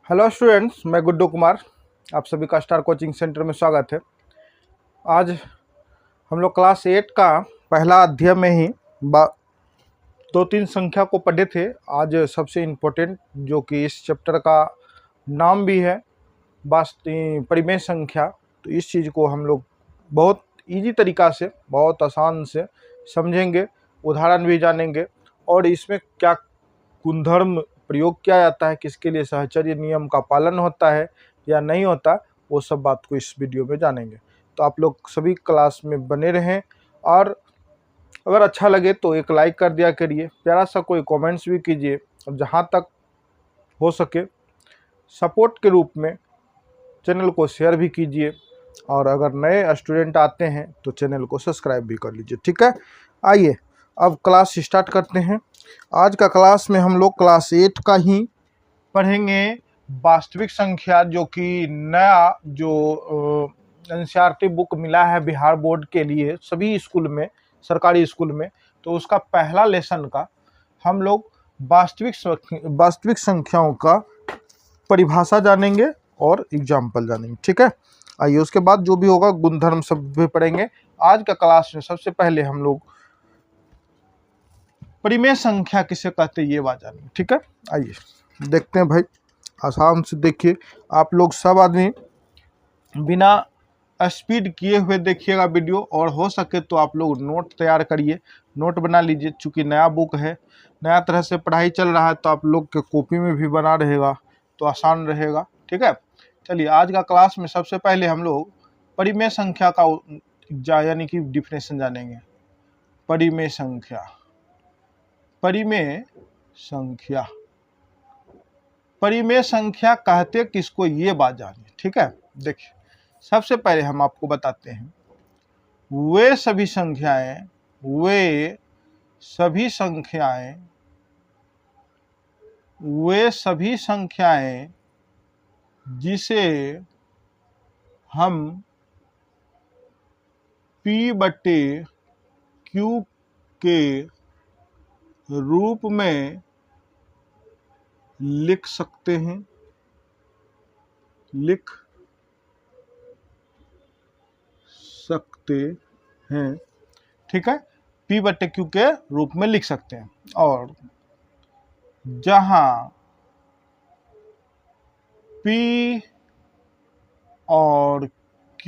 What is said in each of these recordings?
Hello students, मैं गुड्डू कुमार। आप सभी का स्टार कोचिंग सेंटर में स्वागत है। आज हम लोग क्लास 8 का पहला अध्याय में ही दो तीन संख्या को पढ़े थे। आज सबसे इम्पोर्टेंट जो कि इस चैप्टर का नाम भी है परिमेय संख्या, तो इस चीज़ को हम लोग बहुत इजी तरीका से, बहुत आसान से समझेंगे, उदाहरण भी जानेंगे और इसमें क्या गुणधर्म प्रयोग किया जाता है, किसके लिए सहचर्य नियम का पालन होता है या नहीं होता, वो सब बात को इस वीडियो में जानेंगे। तो आप लोग सभी क्लास में बने रहें और अगर अच्छा लगे तो एक लाइक कर दिया करिए, प्यारा सा कोई कमेंट्स भी कीजिए और जहाँ तक हो सके सपोर्ट के रूप में चैनल को शेयर भी कीजिए और अगर नए स्टूडेंट आते हैं तो चैनल को सब्सक्राइब भी कर लीजिए। ठीक है, आइए अब क्लास स्टार्ट करते हैं। आज का क्लास में हम लोग क्लास 8 का ही पढ़ेंगे वास्तविक संख्या, जो कि नया जो एनसीईआरटी बुक मिला है बिहार बोर्ड के लिए सभी स्कूल में, सरकारी स्कूल में। तो उसका पहला लेसन का हम लोग वास्तविक संख्याओं का परिभाषा जानेंगे और एग्जाम्पल जानेंगे। ठीक है, आइए उसके बाद जो भी होगा गुणधर्म सब भी पढ़ेंगे। आज का क्लास में सबसे पहले हम लोग परिमेय संख्या किसे कहते हैं ये बात जानेंगे। ठीक है, आइए देखते हैं भाई, आसान से देखिए। आप लोग सब आदमी बिना स्पीड किए हुए देखिएगा वीडियो, और हो सके तो आप लोग नोट तैयार करिए, नोट बना लीजिए। चूँकि नया बुक है, नया तरह से पढ़ाई चल रहा है, तो आप लोग के कॉपी में भी बना रहेगा तो आसान रहेगा। ठीक है, चलिए आज का क्लास में सबसे पहले हम लोग परिमेय संख्या का यानी कि डिफिनेशन जानेंगे। परिमेय संख्या, परिमेय संख्या, परिमेय संख्या कहते किसको ये बात जानिए। ठीक है, देखिए सबसे पहले हम आपको बताते हैं वे सभी संख्याएं जिसे हम P/Q के रूप में लिख सकते हैं, ठीक है, P/Q के रूप में लिख सकते हैं। और जहां P और Q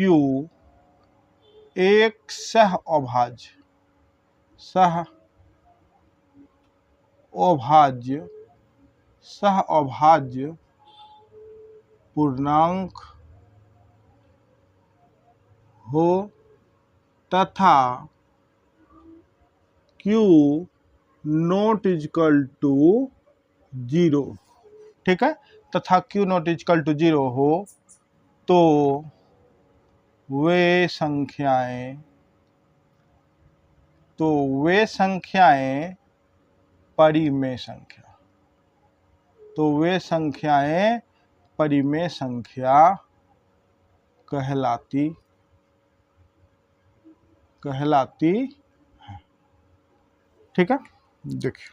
एक सह अभाज्य पूर्णांक हो तथा Q नॉट इक्वल टू 0, ठीक है, तथा Q नॉट इक्वल टू 0 हो तो वे संख्याएं परिमेय संख्या कहलाती है। ठीक है, देखिए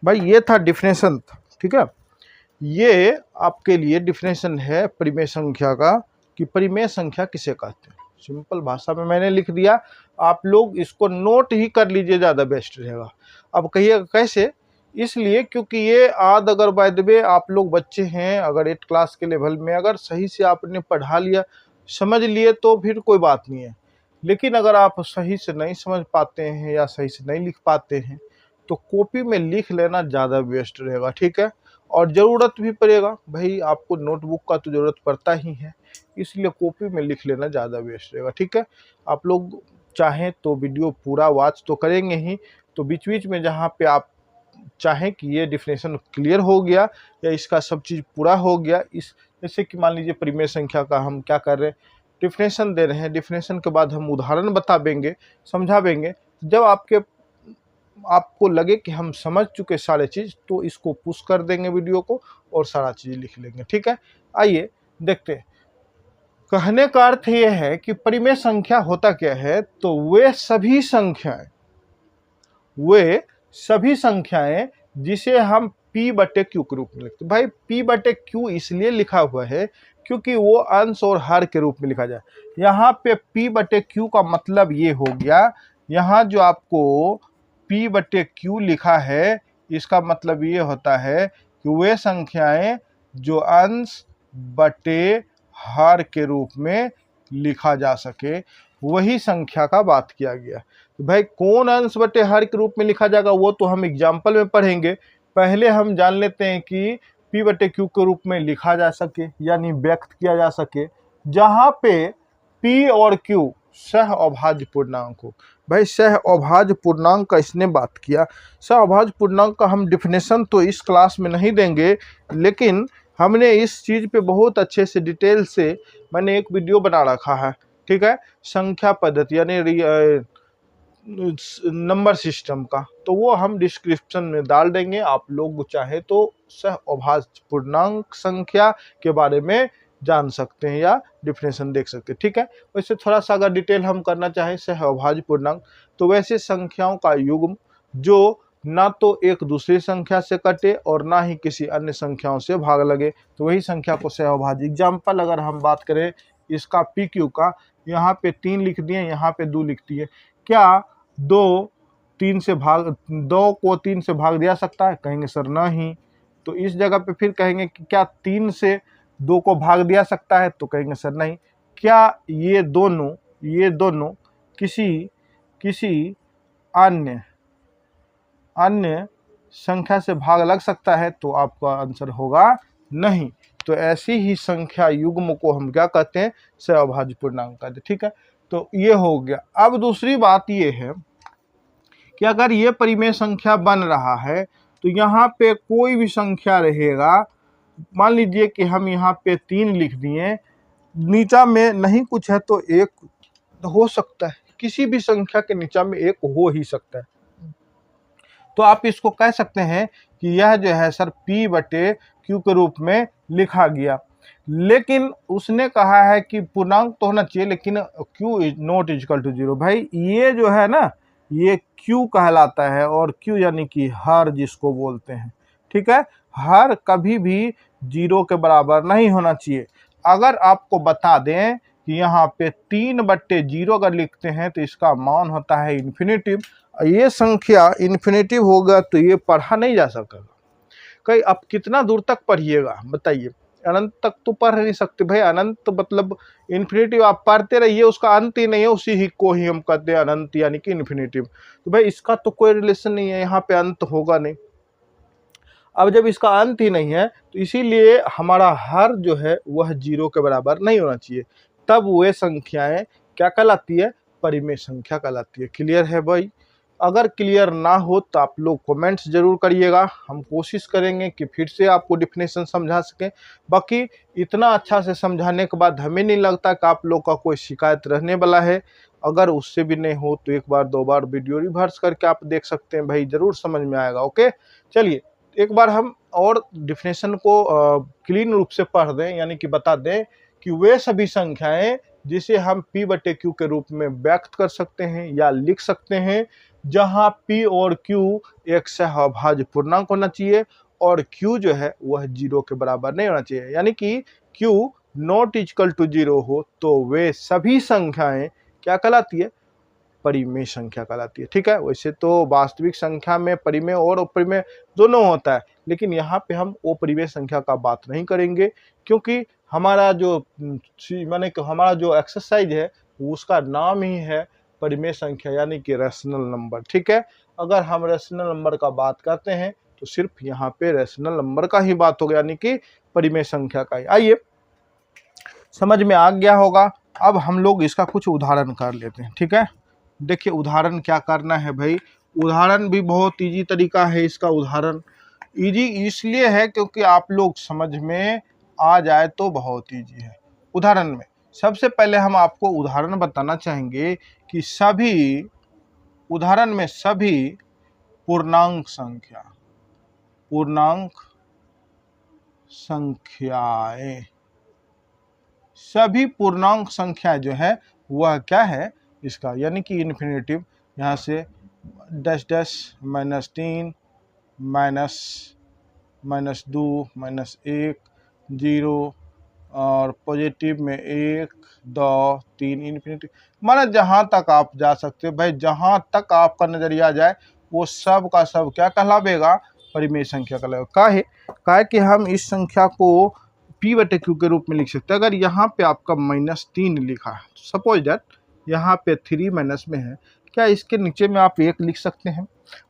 भाई ये था डिफिनेशन। ठीक है, ये आपके लिए डिफिनेशन है परिमेय संख्या का कि परिमेय संख्या किसे कहते हैं। सिंपल भाषा में मैंने लिख दिया, आप लोग इसको नोट ही कर लीजिए, ज़्यादा बेस्ट रहेगा। अब कहिएगा कैसे, इसलिए क्योंकि ये अगर बाय द वे आप लोग बच्चे हैं, अगर 8 क्लास के लेवल में अगर सही से आपने पढ़ा लिया, समझ लिए तो फिर कोई बात नहीं है। लेकिन अगर आप सही से नहीं समझ पाते हैं या सही से नहीं लिख पाते हैं तो कॉपी में लिख लेना ज़्यादा बेस्ट रहेगा। ठीक है, और ज़रूरत भी पड़ेगा भाई, आपको नोटबुक का तो ज़रूरत पड़ता ही है, इसलिए कॉपी में लिख लेना ज़्यादा बेस्ट रहेगा। ठीक है, आप लोग चाहें तो वीडियो पूरा वॉच तो करेंगे ही, तो बीच बीच में जहाँ पे आप चाहें कि ये डिफिनेशन क्लियर हो गया या इसका सब चीज़ पूरा हो गया, इस जैसे कि मान लीजिए परिमेय संख्या का हम क्या कर रहे हैं, डिफिनेशन दे रहे हैं, डिफिनेशन के बाद हम उदाहरण बताएंगे, समझावेंगे। जब आपको लगे कि हम समझ चुके सारे चीज़, तो इसको पुश कर देंगे वीडियो को और सारा चीज़ लिख लेंगे। ठीक है, आइए देखते हैं। कहने का अर्थ यह है कि परिमेय संख्या होता क्या है, तो वे सभी संख्याएं जिसे हम p बटे q के रूप में लिखते हैं। भाई p बटे q इसलिए लिखा हुआ है क्योंकि वो अंश और हर के रूप में लिखा जाए। यहाँ पे p बटे q का मतलब ये हो गया, यहाँ जो आपको p बटे q लिखा है इसका मतलब ये होता है कि वे संख्याएं जो अंश बटे हर के रूप में लिखा जा सके वही संख्या का बात किया गया। तो भाई कौन अंश बटे हर के रूप में लिखा जाएगा वो तो हम एग्जाम्पल में पढ़ेंगे। पहले हम जान लेते हैं कि p बटे q के रूप में लिखा जा सके यानी व्यक्त किया जा सके, जहाँ पे p और q सह अभाज्य पूर्णांक हो। भाई सह अभाज्य पूर्णांक का इसने बात किया। सह अभाज्य पूर्णांक का हम डिफिनेशन तो इस क्लास में नहीं देंगे, लेकिन हमने इस चीज़ पे बहुत अच्छे से डिटेल से मैंने एक वीडियो बना रखा है, ठीक है, संख्या पद्धति यानी नंबर सिस्टम का, तो वो हम डिस्क्रिप्शन में डाल देंगे। आप लोग चाहे तो सह अभाज्य पूर्णांक संख्या के बारे में जान सकते हैं या डिफिनेशन देख सकते हैं, ठीक है। वैसे थोड़ा सा अगर डिटेल हम करना चाहें सह अभाज्य पूर्णांक, तो वैसे संख्याओं का युग्म जो ना तो एक दूसरी संख्या से कटे और ना ही किसी अन्य संख्याओं से भाग लगे, तो वही संख्या को सह अभाज्य। एग्जाम्पल अगर हम बात करें इसका पी क्यू का, यहाँ पे 3 लिख दिए, यहाँ पे 2 लिख दिए, क्या 2 को 3 से भाग दिया सकता है? कहेंगे सर नहीं। तो इस जगह पे फिर कहेंगे कि क्या 3 से 2 को भाग दिया सकता है? तो कहेंगे सर नहीं। क्या ये दोनों किसी अन्य संख्या से भाग लग सकता है? तो आपका आंसर होगा नहीं। तो ऐसी ही संख्या युग्म को हम क्या कहते हैं? सह अभाज्य पूर्णांक कहते हैं, ठीक है। तो ये हो गया। अब दूसरी बात ये है कि अगर ये परिमेय संख्या बन रहा है तो यहाँ पे कोई भी संख्या रहेगा, मान लीजिए कि हम यहाँ पे 3 लिख दिए, नीचा में नहीं कुछ है तो 1 हो सकता है, किसी भी संख्या के नीचा में 1 हो ही सकता है। तो आप इसको कह सकते हैं कि यह जो है सर p बटे q के रूप में लिखा गया। लेकिन उसने कहा है कि पूर्णांक तो होना चाहिए लेकिन q is not equal to 0। भाई ये जो है ना, ये q कहलाता है, और q यानी कि हर जिसको बोलते हैं, ठीक है। हर कभी भी 0 के बराबर नहीं होना चाहिए। अगर आपको बता दें कि यहाँ पे 3 बट्टे 0 अगर लिखते हैं तो इसका मान होता है इन्फिनेटिव। ये संख्या इन्फिनेटिव होगा तो ये पढ़ा नहीं जा सकेगा। कहीं आप कितना दूर तक पढ़िएगा बताइए? अनंत तक तो पढ़ नहीं सकते भाई। अनंत मतलब इन्फिनेटिव आप पढ़ते रहिए, उसका अंत ही नहीं है, उसी ही को ही हम कहते हैं अनंत यानी कि इन्फिनेटिव। तो भाई इसका तो कोई रिलेशन नहीं है, यहाँ पे अंत होगा नहीं। अब जब इसका अंत ही नहीं है तो इसीलिए हमारा हर जो है वह 0 के बराबर नहीं होना चाहिए। तब वे संख्याएं क्या कहलाती है? परिमेय संख्या कहलाती है। क्लियर है भाई? अगर क्लियर ना हो तो आप लोग कमेंट्स जरूर करिएगा, हम कोशिश करेंगे कि फिर से आपको डिफिनेशन समझा सकें। बाकी इतना अच्छा से समझाने के बाद हमें नहीं लगता कि आप लोग का कोई शिकायत रहने वाला है। अगर उससे भी नहीं हो तो 1 बार 2 बार वीडियो रिवर्स करके आप देख सकते हैं, भाई ज़रूर समझ में आएगा। ओके, चलिए एक बार हम और डिफिनेशन को क्लीन रूप से पढ़ दें, यानी कि बता दें कि वे सभी संख्याएं जिसे हम p बटे q के रूप में व्यक्त कर सकते हैं या लिख सकते हैं, जहां p और q एक सह अभाज्य पूर्णांक होना चाहिए और q जो है वह 0 के बराबर नहीं होना चाहिए, यानी कि q नॉट इक्वल टू 0 हो तो वे सभी संख्याएं क्या कहलाती है? परिमेय संख्या कहलाती है, ठीक है। वैसे तो वास्तविक संख्या में परिमेय और अपरिमेय दोनों होता है, लेकिन यहाँ पे हम अपरिमेय संख्या का बात नहीं करेंगे, क्योंकि हमारा जो माने कि हमारा जो एक्सरसाइज है उसका नाम ही है परिमेय संख्या यानी कि रैशनल नंबर, ठीक है। अगर हम रैशनल नंबर का बात करते हैं तो सिर्फ यहाँ पे रैशनल नंबर का ही बात होगा, यानी कि परिमेय संख्या का ही। आइए, समझ में आ गया होगा। अब हम लोग इसका कुछ उदाहरण कर लेते हैं, ठीक है। देखिए उदाहरण क्या करना है भाई, उदाहरण भी बहुत इजी तरीका है इसका। उदाहरण इजी इसलिए है क्योंकि आप लोग समझ में आ जाए तो बहुत इजी है। उदाहरण में सबसे पहले हम आपको उदाहरण बताना चाहेंगे कि सभी पूर्णांक संख्याएं जो है वह क्या है इसका, यानी कि इन्फिनेटिव। यहाँ से -3 -1 -2 -1 0 और पॉजिटिव में 1 2 3 इन्फिनिटी, माना जहाँ तक आप जा सकते हो भाई, जहाँ तक आपका नज़रिया जाए वो सब का सब क्या कहलावेगा, परिमेय संख्या कहलावेगा। काहे कि हम इस संख्या को p/q के रूप में लिख सकते हैं। अगर यहाँ पे आपका -3 लिखा है, सपोज दैट यहाँ पे 3 माइनस में है, क्या इसके नीचे में आप 1 लिख सकते हैं?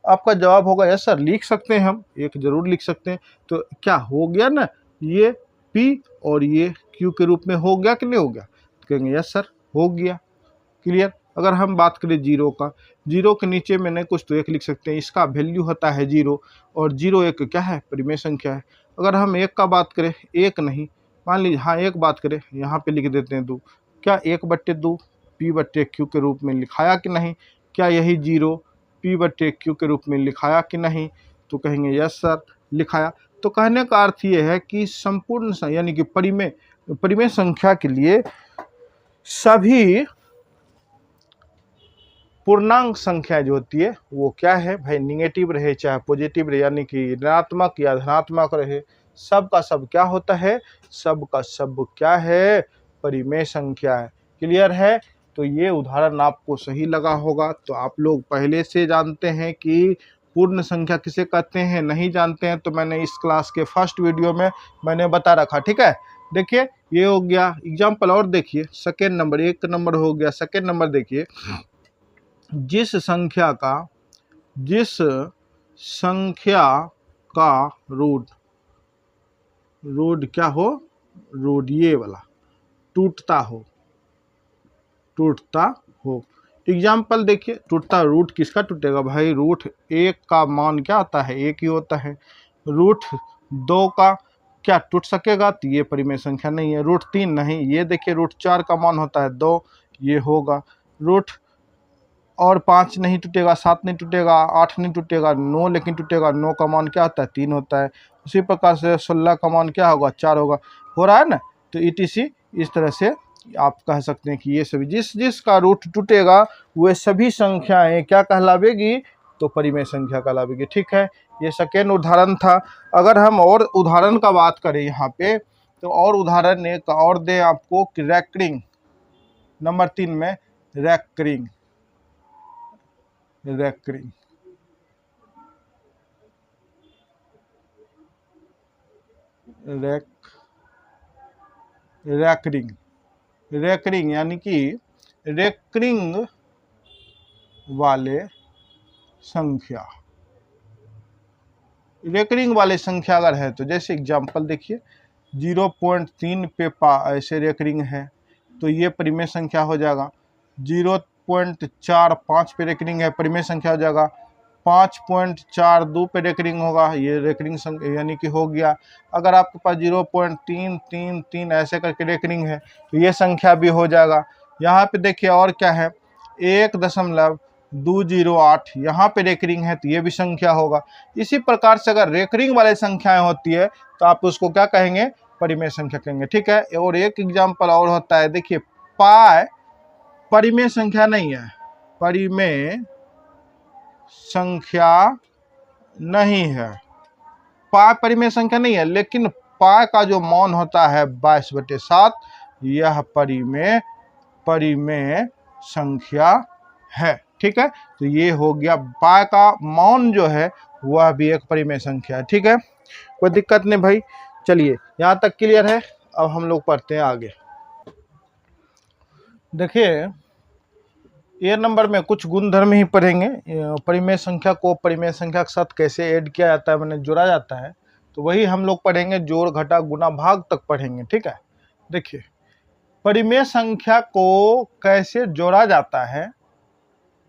आपका जवाब होगा यस सर, लिख सकते हैं, हम 1 जरूर लिख सकते हैं। तो क्या हो गया ना, ये p और ये q के रूप में हो गया कि नहीं हो गया? कहेंगे यस सर हो गया। क्लियर। अगर हम बात करें 0 का, 0 के नीचे में नहीं कुछ तो 1 लिख सकते हैं, इसका वैल्यू होता है 0 और 0 एक क्या है, परिमेय संख्या है। अगर हम 1 का बात करें, 1 नहीं, मान लीजिए हाँ 1 बात करें, यहाँ पे लिख देते हैं 2, क्या 1/2 p/q के रूप में लिखाया कि नहीं? क्या यही 0 p/q के रूप में लिखाया कि नहीं? तो कहेंगे यस सर लिखाया। तो कहने का अर्थ ये है कि संपूर्ण यानी कि परिमेय संख्या के लिए सभी पूर्णांक संख्या जो होती है वो क्या है भाई, निगेटिव रहे चाहे पॉजिटिव रहे, यानी कि ऋणात्मक या धनात्मक रहे, सब का सब क्या होता है, सब का सब क्या है, परिमेय संख्या है। क्लियर है। तो ये उदाहरण आपको सही लगा होगा। तो आप लोग पहले से जानते हैं कि पूर्ण संख्या किसे कहते हैं, नहीं जानते हैं तो मैंने इस क्लास के फर्स्ट वीडियो में मैंने बता रखा। ठीक है, देखिए ये हो गया एग्जाम्पल। और देखिए सेकेंड नंबर, 1 नंबर हो गया, सेकेंड नंबर देखिए, जिस संख्या का रूट क्या हो, रूट ये वाला टूटता हो। एग्जाम्पल देखिए, टूटता, रूट किसका टूटेगा भाई, रूट 1 का मान क्या होता है, 1 ही होता है। रूट 2 का क्या टूट सकेगा, तो ये परिमेय संख्या नहीं है। रूट 3 नहीं, ये देखिए रूट 4 का मान होता है 2, ये होगा। रूट और 5 नहीं टूटेगा, 7 नहीं टूटेगा, 8 नहीं टूटेगा, 9 लेकिन टूटेगा। 9 का मान क्या होता है, 3 होता है। उसी प्रकार से 16 का मान क्या होगा, 4 होगा। हो रहा है ना। तो ETC इस तरह से आप कह सकते हैं कि ये सभी जिस का रूट टूटेगा वे सभी संख्याएं क्या कहलावेगी, तो परिमेय संख्या कहलावेगी। ठीक है, ये सेकेंड उदाहरण था। अगर हम और उदाहरण का बात करें यहाँ पे, तो और उदाहरण एक और दें आपको कि रैकरिंग, नंबर 3 में रैकरिंग रैकरिंग यानी कि रेकरिंग वाले संख्या अगर है तो जैसे एग्जांपल देखिए 0.3 पे ऐसे रेकरिंग है तो ये परिमेय संख्या हो जाएगा। 0.45 पे रेकरिंग है, परिमेय संख्या हो जाएगा। 5.42 पे रेकरिंग होगा, ये रेकरिंग संख्या यानी कि हो गया। अगर आपके पास 0.333 ऐसे करके रेकरिंग है तो ये संख्या भी हो जाएगा। यहाँ पे देखिए और क्या है, 1.208 यहाँ पे रेकरिंग है तो ये भी संख्या होगा। इसी प्रकार से अगर रेकरिंग वाले संख्याएं होती है तो आप उसको क्या कहेंगे, परिमेय संख्या कहेंगे। ठीक है, और एक एग्जाम्पल और होता है, देखिए पाई परिमेय संख्या नहीं है, परिमेय संख्या नहीं है, पाई परिमेय संख्या नहीं है, लेकिन पाई का जो मान होता है 22/7 यह परिमेय संख्या है। ठीक है, तो ये हो गया, पाई का मान जो है वह भी एक परिमेय संख्या है। ठीक है, कोई दिक्कत नहीं भाई। चलिए यहाँ तक क्लियर है। अब हम लोग पढ़ते हैं आगे। देखिए ए नंबर में कुछ गुणधर्म ही पढ़ेंगे। परिमेय संख्या को परिमेय संख्या के साथ कैसे ऐड किया जाता है, मैंने जोड़ा जाता है, तो वही हम लोग पढ़ेंगे। जोड़ घटा गुना भाग तक पढ़ेंगे। ठीक है, देखिए परिमेय संख्या को कैसे जोड़ा जाता है,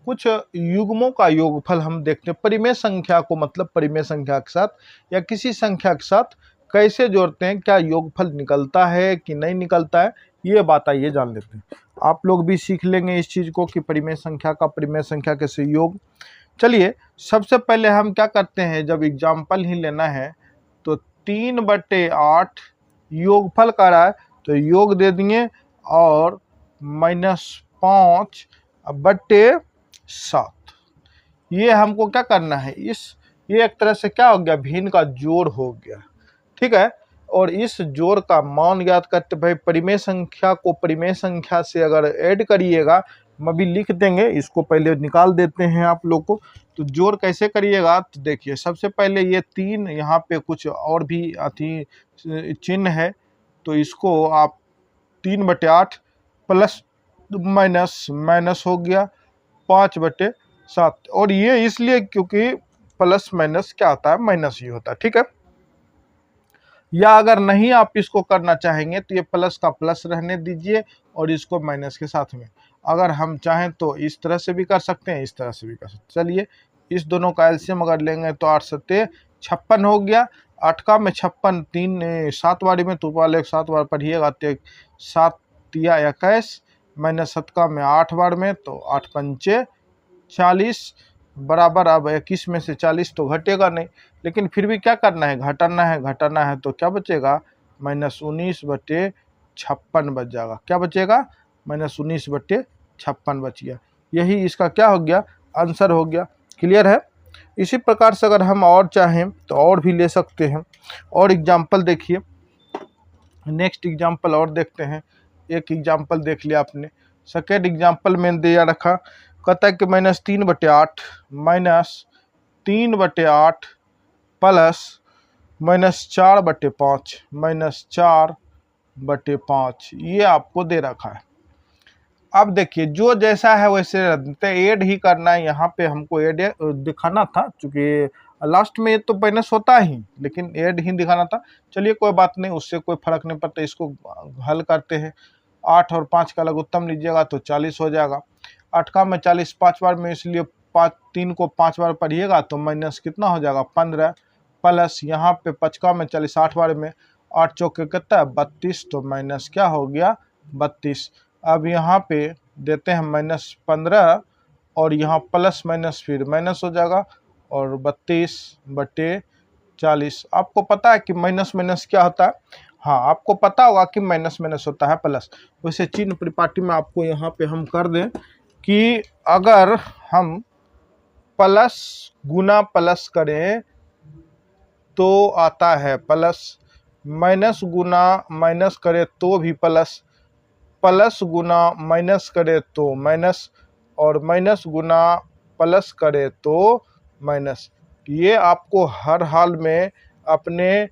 कुछ युग्मों का योगफल हम देखते हैं। परिमेय संख्या को मतलब परिमेय संख्या के साथ या किसी संख्या के साथ कैसे जोड़ते हैं, क्या योगफल निकलता है कि नहीं निकलता है, ये बात आइए जान लेते हैं। आप लोग भी सीख लेंगे इस चीज़ को कि परिमेय संख्या का परिमेय संख्या कैसे योग। चलिए सबसे पहले हम क्या करते हैं, जब एग्जाम्पल ही लेना है तो 3/8 योगफल का रहा है तो योग दे दिए और -5/7 ये हमको क्या करना है, इस ये एक तरह से क्या हो गया, भिन्न का जोड़ हो गया, ठीक है। और इस जोड़ का मान ज्ञात करते भाई परिमेय संख्या को परिमेय संख्या से अगर ऐड करिएगा, हम अभी लिख देंगे, इसको पहले निकाल देते हैं आप लोग को। तो जोड़ कैसे करिएगा, तो देखिए सबसे पहले ये 3 यहाँ पे कुछ और भी अथी चिन्ह है, तो इसको आप 3/8 प्लस माइनस माइनस हो गया 5/7, और ये इसलिए क्योंकि प्लस माइनस क्या होता है, माइनस ही होता है, ठीक है। या अगर नहीं आप इसको करना चाहेंगे तो ये प्लस का प्लस रहने दीजिए और इसको माइनस के साथ में, अगर हम चाहें तो इस तरह से भी कर सकते हैं, इस तरह से भी कर सकते हैं। चलिए इस दोनों का एलसीएम अगर लेंगे तो 8 सत्ते 56 हो गया। 8 का में 56 7 बारी में तो वाले 7 बार पढ़िएगा तो 7 तिया 21 माइनस 7 का में 8 बार में तो 8 पंचे 40 बराबर। अब 21 में से 40 तो घटेगा नहीं, लेकिन फिर भी क्या करना है, घटाना है, घटाना है, तो क्या बचेगा, -19/56 बच जाएगा। क्या बचेगा, -19/56 बच गया। यही इसका क्या हो गया, आंसर हो गया। क्लियर है। इसी प्रकार से अगर हम और चाहें तो और भी ले सकते हैं। और एग्जाम्पल देखिए, नेक्स्ट एग्जाम्पल और देखते हैं। एक एग्जाम्पल देख लिया आपने, सेकेंड एग्जाम्पल में दिया रखा, कहता है कि -3/8 -3/8 प्लस -4/5 -4/5 ये आपको दे रखा है। अब देखिए जो जैसा है वैसे ऐड ही करना है, यहाँ पे हमको ऐड दिखाना था, चूंकि लास्ट में तो माइनस होता ही, लेकिन ऐड ही दिखाना था। चलिए कोई बात नहीं, उससे कोई फर्क नहीं पड़ता, इसको हल करते हैं। 8 और 5 का लघुत्तम लीजिएगा तो 40 हो जाएगा। 8 का में 40 5 बार में, इसलिए 3 को 5 बार पढ़िएगा तो माइनस कितना हो जाएगा 15, प्लस यहाँ पे 5 का में 40 8 बार में, 8 चौके कितना है 32, तो माइनस क्या हो गया 32। अब यहाँ पे देते हैं -15 और यहाँ प्लस माइनस फिर माइनस हो जाएगा और 32/40। आपको पता है कि माइनस माइनस क्या होता है, हाँ आपको पता होगा कि माइनस माइनस होता है प्लस। वैसे चिन्ह परिपाटी में आपको यहाँ पे हम कर दें कि अगर हम प्लस गुना प्लस करें तो आता है प्लस, माइनस गुना माइनस करें तो भी प्लस, प्लस गुना माइनस करे तो माइनस, और माइनस गुना प्लस करे तो माइनस। ये आपको हर हाल में अपने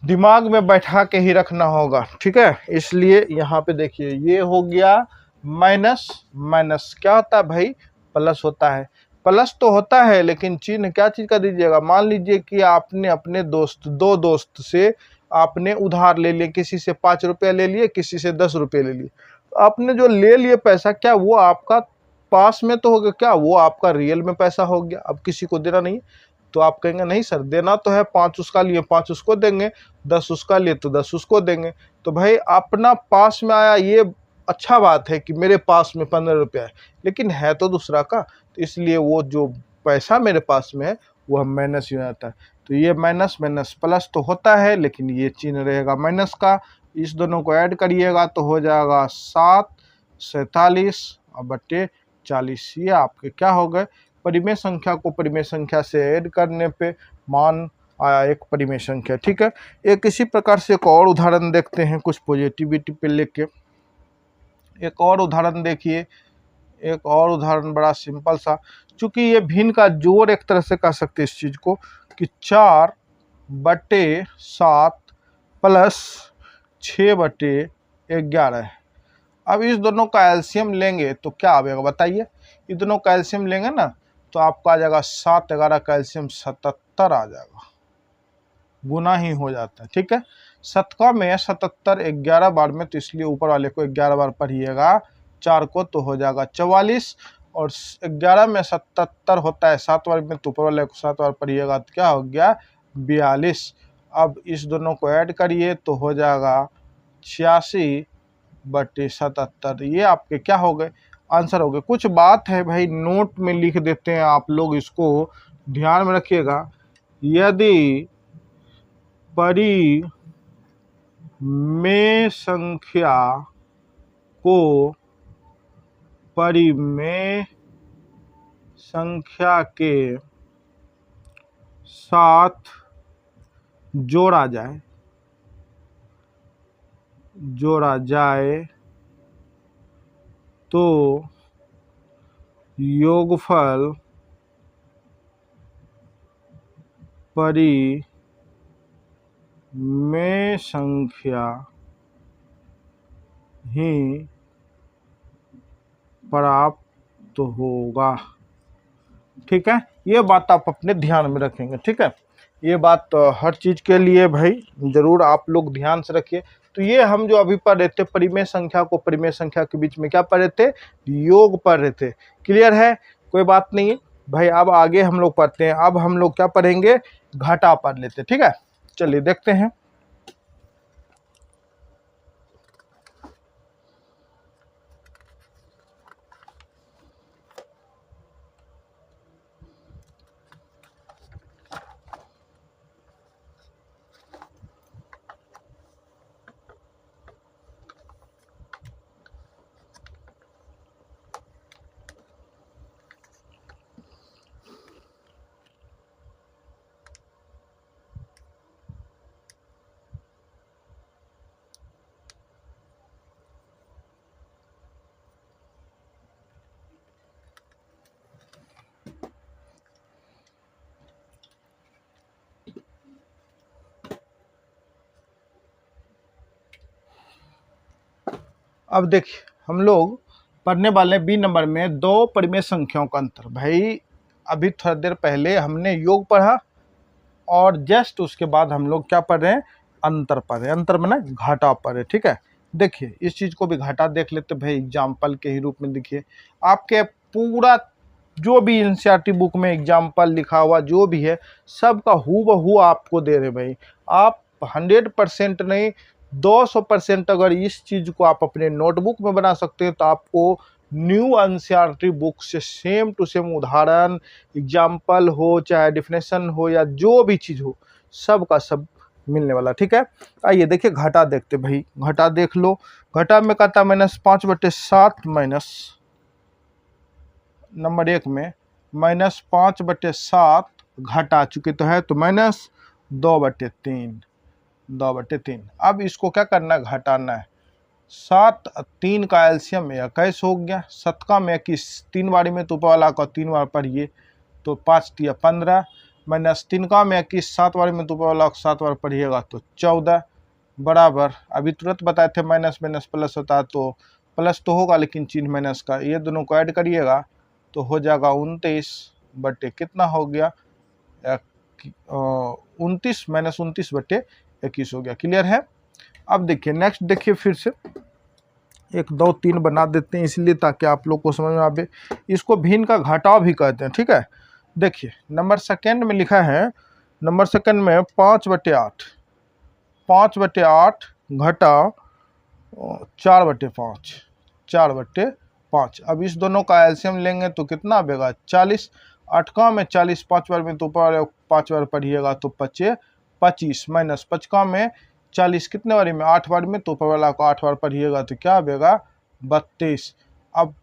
दिमाग में बैठा के ही रखना होगा, ठीक है। इसलिए यहाँ पे देखिए ये हो गया माइनस माइनस क्या होता है भाई, प्लस होता है। प्लस तो होता है लेकिन चिन्ह क्या चीज़ का दीजिएगा, मान लीजिए कि आपने अपने दो दोस्त से आपने उधार ले लिए, किसी से 5 रुपये ले लिए, किसी से 10 रुपये ले लिए। तो आपने जो ले लिए पैसा, क्या वो आपका पास में तो हो गया, क्या वो आपका रियल में पैसा हो गया, अब किसी को देना नहीं। तो आप कहेंगे नहीं सर देना तो है, 5 उसका लिए 5 उसको देंगे, 10 उसका लिए तो 10 उसको देंगे। तो भाई अपना पास में आया, ये अच्छा बात है कि मेरे पास में 15 रुपया है, लेकिन है तो दूसरा का, तो इसलिए वो जो पैसा मेरे पास में है वह माइनस ही हो जाता है। तो ये माइनस माइनस प्लस तो होता है, लेकिन ये चिन्ह रहेगा माइनस का। इस दोनों को ऐड करिएगा तो हो जाएगा 7/47 ये आपके क्या हो गए, परिमेय संख्या को परिमेय संख्या से ऐड करने पे मान आया एक परिमेय संख्या, ठीक है। एक इसी प्रकार से एक और उदाहरण देखते हैं, कुछ पॉजिटिविटी पे लेके। एक और उदाहरण देखिए, एक और उदाहरण बड़ा सिंपल सा, चूंकि ये भिन्न का जोड़ एक तरह से कह सकते हैं इस चीज को, कि 4/7 प्लस 6/11 है। अब इस दोनों का एलसीएम लेंगे तो क्या आएगा बताइए, इस दोनों का एलसीएम लेंगे ना तो आपका आ जाएगा 7 11 का एलसीएम 77 आ जाएगा, गुना ही हो जाता है, ठीक है। 7 में 77 11 बार में, तो इसलिए ऊपर वाले को 11 बार पढ़िएगा, 4 को तो हो जाएगा 44, और 11 में 77 होता है 7 बार में, तो ऊपर वाले को 7 बार पढ़िएगा तो क्या हो गया 42। अब इस दोनों को ऐड करिए तो हो जाएगा 86/77। ये आपके क्या हो गए, आंसर हो गए। कुछ बात है भाई, नोट में लिख देते हैं, आप लोग इसको ध्यान में रखिएगा। यदि परिमेय संख्या को परिमेय संख्या के साथ जोड़ा जाए तो योगफल परिमेय संख्या ही प्राप्त होगा। ठीक है, ये बात आप अपने ध्यान में रखेंगे। ठीक है, ये बात हर चीज के लिए भाई जरूर आप लोग ध्यान से रखिए। तो ये हम जो अभी पढ़ रहे थे परिमेय संख्या को परिमेय संख्या के बीच में क्या पढ़ रहे थे, योग पढ़ रहे थे। क्लियर है, कोई बात नहीं है भाई। अब आगे हम लोग पढ़ते हैं। अब हम लोग क्या पढ़ेंगे, घटा पढ़ लेते हैं। ठीक है, चलिए देखते हैं। अब देखिए हम लोग पढ़ने वाले बी नंबर में दो परिमेय संख्याओं का अंतर। भाई अभी थोड़ी देर पहले हमने योग पढ़ा और जस्ट उसके बाद हम लोग क्या पढ़ रहे हैं, अंतर पढ़ रहे हैं। अंतर में ना घाटा पढ़ रहे हैं। ठीक है, देखिए इस चीज को भी घाटा देख लेते भाई, एग्जाम्पल के ही रूप में। देखिए आपके पूरा जो भी एनसीईआरटी बुक में एग्जाम्पल लिखा हुआ जो भी है सबका हूबहू आपको दे रहे भाई। आप 100% नहीं 200% अगर इस चीज को आप अपने नोटबुक में बना सकते हैं तो आपको न्यू एनसीईआरटी बुक से सेम टू सेम उदाहरण, एग्जाम्पल हो चाहे डेफिनेशन हो या जो भी चीज हो सब का सब मिलने वाला। ठीक है, आइए देखिए घटा देखते भाई। घटा देख लो, घटा में कहता -5/7 माइनस नंबर 1 में -5/7 घटा चुके तो है तो -2/3 2/3। अब इसको क्या करना है, घटाना है। 7 3 का एलसीएम 21 हो गया। 7 का में 21 3 बारी में तो ऊपर वाला का 3 बार पढ़िए तो 5 तिया 15 माइनस 3 का में 21 7 बारी में तो ऊपर वाला 7 बार पढ़िएगा तो 14 बराबर। अभी तुरंत बताए थे माइनस माइनस प्लस होता है तो प्लस तो होगा लेकिन चिन्ह माइनस का, ये दोनों को ऐड करिएगा तो हो जाएगा 29 बटे कितना हो गया 29 -29/21 हो गया। क्लियर है। अब देखिए नेक्स्ट देखिए फिर से 1 2 3 बना देते हैं इसलिए ताकि आप लोग को समझ में आवे। इसको भिन्न का घटाव भी कहते हैं। ठीक है, देखिए नंबर सेकंड में लिखा है, नंबर सेकंड में 5/8 5/8 घटा 4/5 4/5। अब इस दोनों का एलसीएम लेंगे तो कितना आएगा 40। 8 का में 40 5 बार में तो ऊपर 5 बार पढ़िएगा तो 25 माइनस 5 का में 40 कितने बारी में 8 बार में तो ऊपर वाला को 8 बार पढ़िएगा तो क्या आएगा 32। अब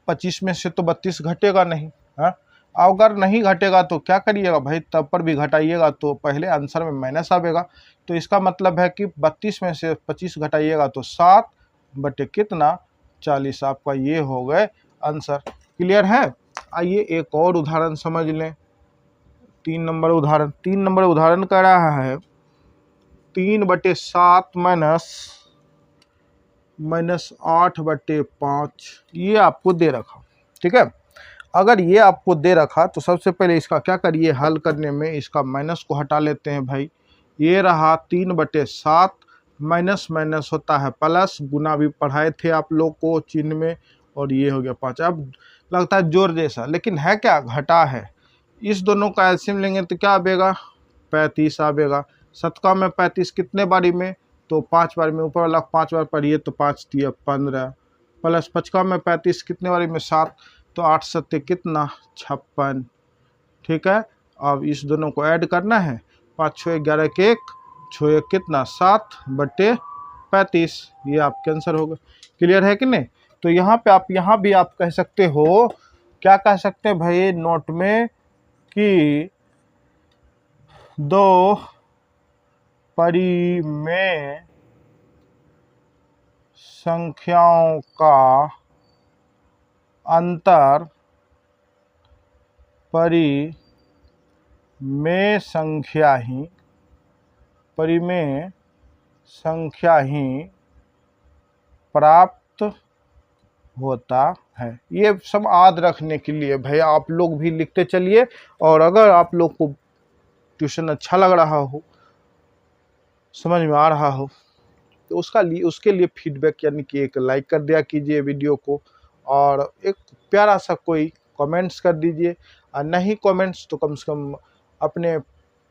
25 में से तो 32 घटेगा नहीं। हाँ, अगर नहीं घटेगा तो क्या करिएगा भाई, तब पर भी घटाइएगा तो पहले आंसर में माइनस आएगा। तो इसका मतलब है कि 32 में से 25 घटाइएगा तो 7 बटे कितना 40। आपका ये हो गए आंसर। क्लियर है। आइए एक और उदाहरण समझ लें। 3 नंबर उदाहरण, 3 नंबर उदाहरण कह रहा है 3/7 -8/5 ये आपको दे रखा। ठीक है, अगर ये आपको दे रखा तो सबसे पहले इसका क्या करिए, हल करने में इसका माइनस को हटा लेते हैं भाई। ये रहा 3/7 माइनस माइनस होता है प्लस, गुना भी पढ़ाए थे आप लोग को चिन्ह में, और ये हो गया 5। अब लगता है जोड़ जैसा लेकिन है क्या, घटा है। इस दोनों का एलसीएम लेंगे तो क्या आएगा 35 आएगा। 7 का में 35 कितने बारी में तो 5 बार में, ऊपर वाला 5 बार पढ़िए तो 5 तिया 15 प्लस 5 का में 35 कितने बारी में 7 तो 8 7 कितना 56। ठीक है, अब इस दोनों को ऐड करना है। 5 6 11 के 1 6 1 कितना 7/35 ये आपके आंसर होगा। क्लियर है कि नहीं। तो यहाँ पे आप यहाँ भी आप कह सकते हो, क्या कह सकते हैं भाई नोट में कि दो परिमेय संख्याओं का अंतर परिमेय संख्या ही प्राप्त होता है। ये सब याद रखने के लिए भैया आप लोग भी लिखते चलिए, और अगर आप लोग को ट्यूशन अच्छा लग रहा हो, समझ में आ रहा हो, तो उसके लिए फीडबैक यानी कि एक लाइक कर दिया कीजिए वीडियो को, और एक प्यारा सा कोई कमेंट्स कर दीजिए, और नहीं कमेंट्स तो कम से कम अपने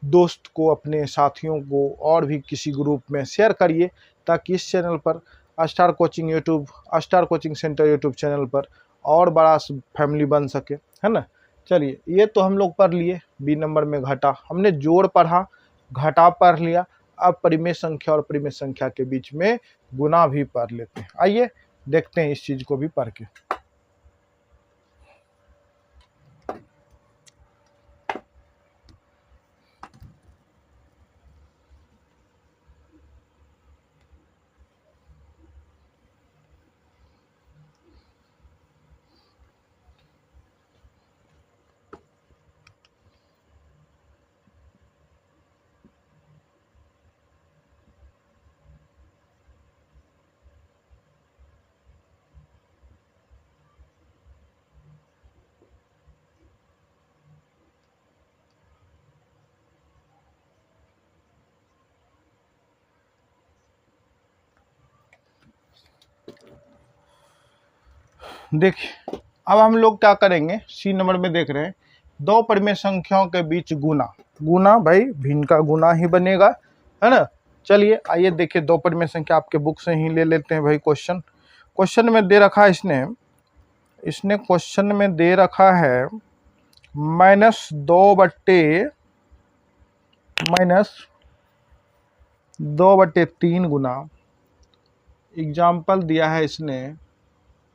दोस्त को, अपने साथियों को और भी किसी ग्रुप में शेयर करिए, ताकि इस चैनल पर star coaching centre YouTube channel पर और बड़ा फैमिली बन सके, है ना। चलिए, ये तो हम लोग पढ़ लिए बी नंबर में घटा, हमने जोड़ पढ़ा, घटा पढ़ लिया। अब परिमेय संख्या और परिमेय संख्या के बीच में गुना भी पढ़ लेते हैं। आइए देखते हैं इस चीज को भी पढ़ के। देखिए, अब हम लोग क्या करेंगे, सी नंबर में देख रहे हैं, दो परिमेय संख्याओं के बीच गुना भाई भिन्न का गुना ही बनेगा, है ना। चलिए आइए देखिए, दो परिमेय संख्या आपके बुक से ही ले लेते हैं भाई। क्वेश्चन में दे रखा है, इसने क्वेश्चन में दे रखा है -2/3 गुना, एग्जाम्पल दिया है इसने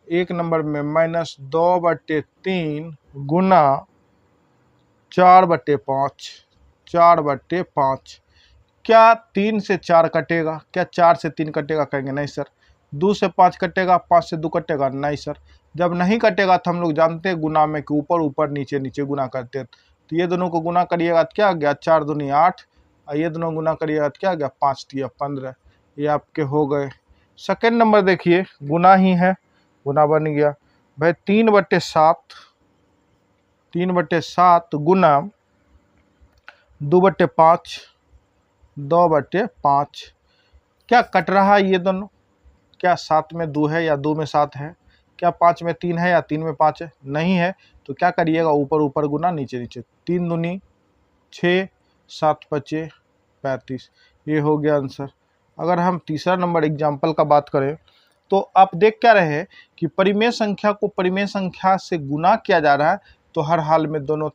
एक नंबर में -2/3 गुना 4/5। क्या 3 से 4 कटेगा? क्या 4 से 3 कटेगा? कहेंगे नहीं सर। 2 से 5 कटेगा? 5 से 2 कटेगा? नहीं सर। जब नहीं कटेगा तो हम लोग जानते हैं गुना में कि ऊपर ऊपर नीचे नीचे गुना करते हैं। तो ये दोनों को गुना करिएगा तो क्या आ गया? 4 दूनी 8, और ये दोनों गुना करिएगा तो क्या आ गया? 5 तिया 15। ये आपके हो गए। सेकेंड नंबर देखिए, गुना ही है, गुना बन गया भाई 3/7 गुना 2/5, 2/5। क्या कट रहा है ये दोनों? क्या 7 में 2 है या 2 में 7 है? क्या 5 में 3 है या 3 में 5 है? नहीं है। तो क्या करिएगा? ऊपर ऊपर गुना नीचे नीचे। 3 दूनी 6, 7 5 35। ये हो गया आंसर। अगर हम तीसरा नंबर एग्जाम्पल का बात करें, तो आप देख क्या रहे हैं कि परिमेय संख्या को परिमेय संख्या से गुना किया जा रहा है, तो हर हाल में दोनों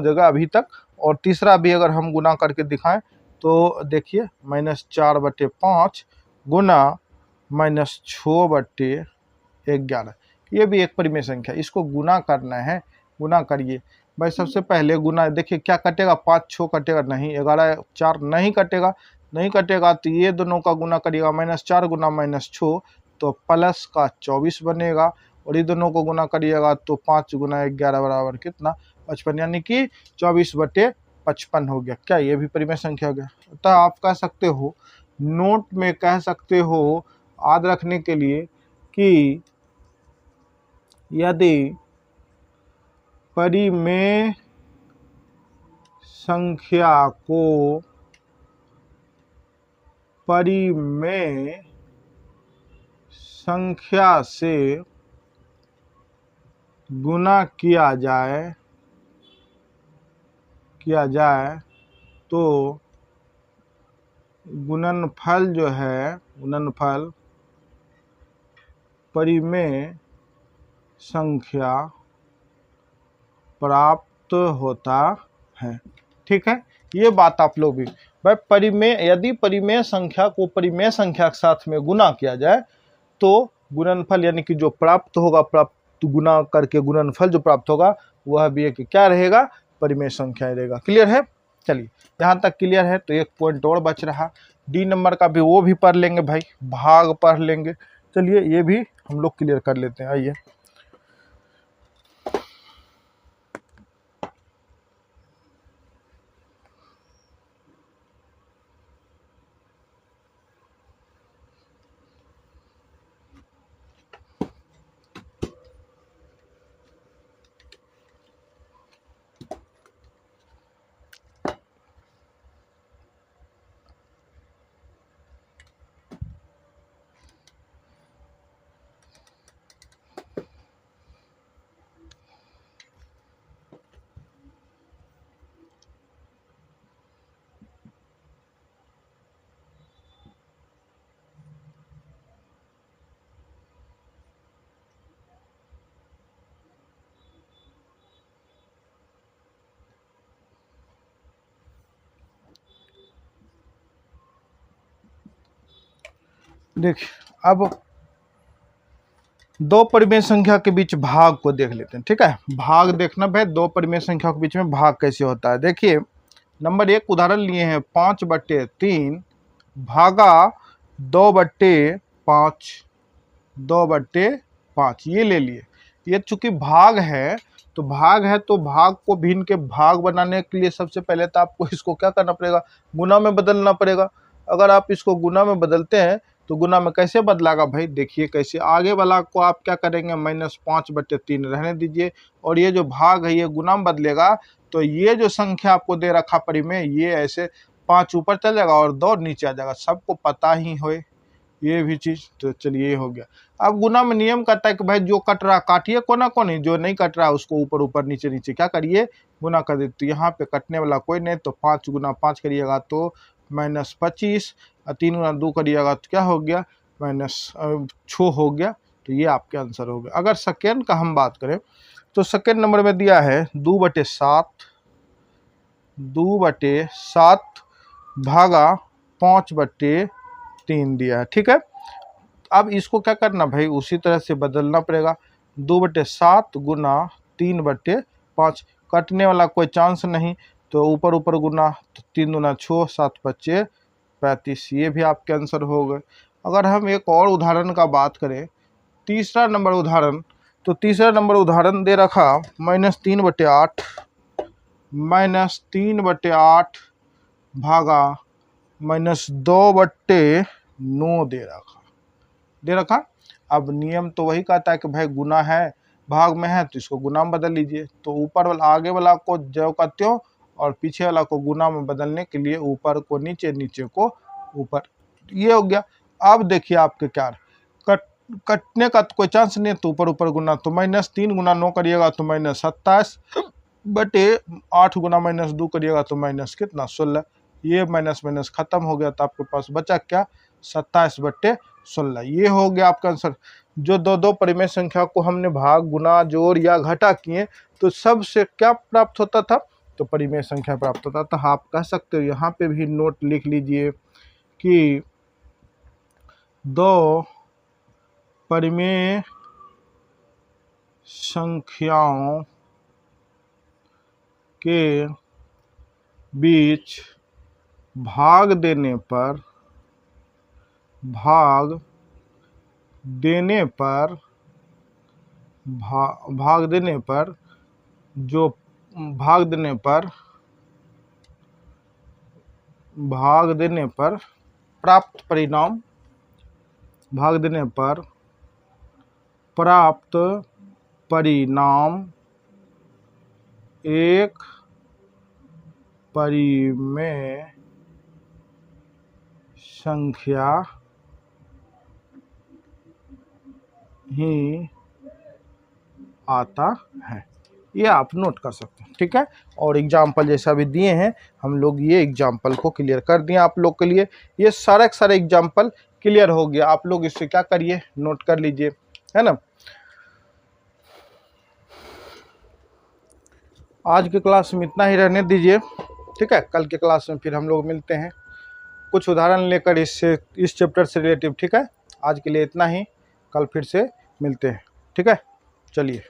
जगह अभी तक, और तीसरा भी अगर हम गुना करके दिखाएं तो देखिए -4/5 गुना -6/11। ये भी एक परिमेय संख्या, इसको गुना करना है, गुना करिए भाई। सबसे पहले गुना देखिए क्या कटेगा? 5 6 कटेगा? नहीं। 11 4 नहीं कटेगा, तो ये दोनों का गुना करिएगा, -4 गुना -6 तो प्लस का 24 बनेगा, और ये दोनों को गुना करिएगा तो 5 गुना 11 बराबर कितना? 55, यानी कि 24/55 हो गया। क्या ये भी परिमेय संख्या हो गया? तो आप कह सकते हो, नोट में कह सकते हो याद रखने के लिए कि यदि परिमेय संख्या को परिमेय संख्या से गुना किया जाए तो गुणनफल जो है, गुणनफल परिमेय संख्या प्राप्त होता है। ठीक है, ये बात आप लोग भी भाई, यदि परिमेय संख्या को परिमेय संख्या के साथ में गुना किया जाए तो गुणनफल यानी कि जो प्राप्त होगा, गुना करके गुणनफल जो प्राप्त होगा वह भी एक क्या रहेगा? परिमेय संख्या रहेगा। क्लियर है? चलिए यहाँ तक क्लियर है। तो एक पॉइंट और बच रहा, डी नंबर का भी, वो भी पढ़ लेंगे भाई, भाग पढ़ लेंगे। चलिए ये भी हम लोग क्लियर कर लेते हैं। आइए देखिए, अब दो परिमेय संख्या के बीच भाग को देख लेते हैं। ठीक है, भाग देखना भाई, दो परिमेय संख्या के बीच में भाग कैसे होता है। देखिए नंबर 1 उदाहरण लिए हैं 5/3 भागा 2/5, 2/5 ये ले लिए। ये चूंकि भाग है तो भाग को भिन्न के भाग बनाने के लिए सबसे पहले तो आपको इसको क्या करना पड़ेगा, गुना में बदलना पड़ेगा। अगर आप इसको गुना में बदलते हैं तो गुना में कैसे बदलागा भाई, देखिए कैसे। आगे वाला को आप क्या करेंगे, -5/3 रहने दीजिए, और ये जो भाग है ये गुना में बदलेगा। तो ये जो संख्या आपको दे रखा परिमेय, ये ऐसे 5 ऊपर चल जाएगा और 2 नीचे आ जाएगा, सबको पता ही होए ये भी चीज़। तो चलिए ये हो गया। अब गुना में नियम कहता है कि भाई जो कट रहा काटिए कोना कोनी, जो नहीं कट रहा उसको ऊपर ऊपर नीचे नीचे क्या करिए, गुना कर देते। तो यहाँ पे कटने वाला कोई नहीं, तो 5 × 5 करिएगा तो -25, और 3 × 2 करिएगा तो क्या हो गया, -6 हो गया। तो ये आपके आंसर हो गया। अगर सेकेंड का हम बात करें तो सेकेंड नंबर में दिया है 2/7 भागा 5/3 दिया है। ठीक है, अब इसको क्या करना भाई, उसी तरह से बदलना पड़ेगा। 2/7 गुना 3/5, कटने वाला कोई चांस नहीं, तो ऊपर ऊपर गुना, तो 3 × 6 7×5 35, ये भी आपके आंसर हो गए। अगर हम एक और उदाहरण का बात करें, तीसरा नंबर उदाहरण, तो तीसरा नंबर उदाहरण दे रखा -3/8 भागा -2/9 दे रखा। अब नियम तो वही कहता है कि भाई गुना है, भाग में है तो इसको गुना में बदल लीजिए। तो ऊपर वाला आगे वाला को जो का त्यों और पीछे वाला को गुना में बदलने के लिए ऊपर को नीचे, नीचे को ऊपर, ये हो गया। अब देखिए आपके क्या कटने का तो कोई चांस नहीं है, तो ऊपर ऊपर गुना, तो -3 × 9 करिएगा तो -27/8 × -2 करिएगा तो कितना 16। ये माइनस खत्म हो गया, तो आपके पास बचा क्या, 27/16। ये हो गया आपका आंसर। जो दो परिमेय संख्या को हमने भाग, गुना, जोड़ या घटा किए तो सबसे क्या प्राप्त होता था, तो परिमेय संख्या प्राप्त होता था। आप कह सकते हो, यहाँ पे भी नोट लिख लीजिए कि दो परिमेय संख्याओं के बीच भाग देने पर प्राप्त परिणाम एक परिमेय संख्या ही आता है। ये आप नोट कर सकते हैं। ठीक है, और एग्जाम्पल जैसा भी दिए हैं हम लोग, ये एग्जाम्पल को क्लियर कर दिए आप लोग के लिए। ये सारे एग्जाम्पल क्लियर हो गया। आप लोग इससे क्या करिए, नोट कर लीजिए, है ना। आज की क्लास में इतना ही रहने दीजिए। ठीक है, कल के क्लास में फिर हम लोग मिलते हैं कुछ उदाहरण लेकर इस चैप्टर से रिलेटिव। ठीक है, आज के लिए इतना ही, कल फिर से मिलते हैं। ठीक है, चलिए।